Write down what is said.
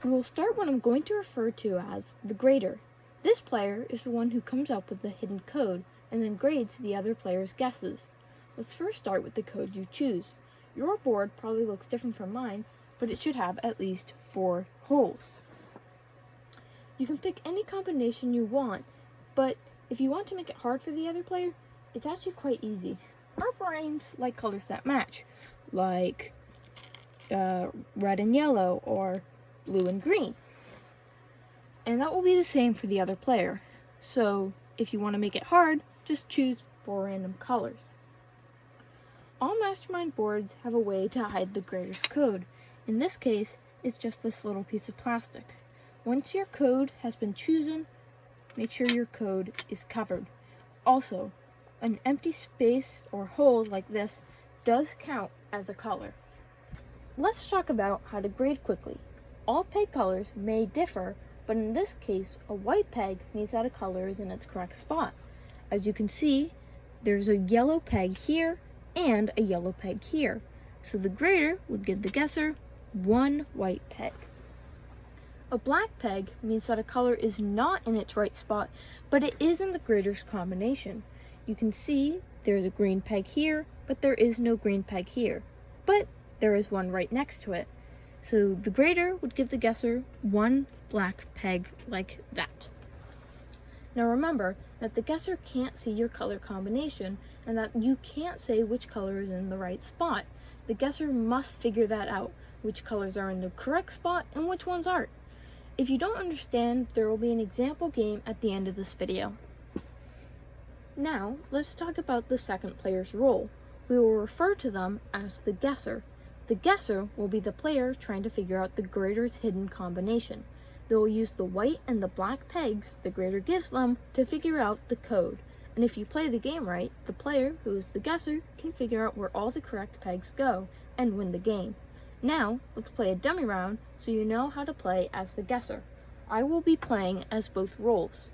We will start what I'm going to refer to as the grader. This player is the one who comes up with the hidden code and then grades the other player's guesses. Let's first start with the code you choose. Your board probably looks different from mine, but it should have at least 4 holes. You can pick any combination you want, but if you want to make it hard for the other player, it's actually quite easy. Our brains like colors that match, like red and yellow or blue and green. And that will be the same for the other player. So if you want to make it hard, just choose 4 random colors. All Mastermind boards have a way to hide the grader's code. In this case, it's just this little piece of plastic. Once your code has been chosen, make sure your code is covered. Also, an empty space or hole like this does count as a color. Let's talk about how to grade quickly. All peg colors may differ, but in this case, a white peg means that a color is in its correct spot. As you can see, there's a yellow peg here and a yellow peg here. So the grader would give the guesser 1 white peg. A black peg means that a color is not in its right spot, but it is in the grader's combination. You can see there's a green peg here, but there is no green peg here. But there is one right next to it. So the grader would give the guesser 1 black peg like that. Now remember that the guesser can't see your color combination and that you can't say which color is in the right spot. The guesser must figure that out, which colors are in the correct spot and which ones aren't. If you don't understand, there will be an example game at the end of this video. Now, let's talk about the second player's role. We will refer to them as the guesser. The guesser will be the player trying to figure out the grader's hidden combination. They will use the white and the black pegs the grader gives them to figure out the code. And if you play the game right, the player, who is the guesser, can figure out where all the correct pegs go and win the game. Now, let's play a dummy round so you know how to play as the guesser. I will be playing as both roles.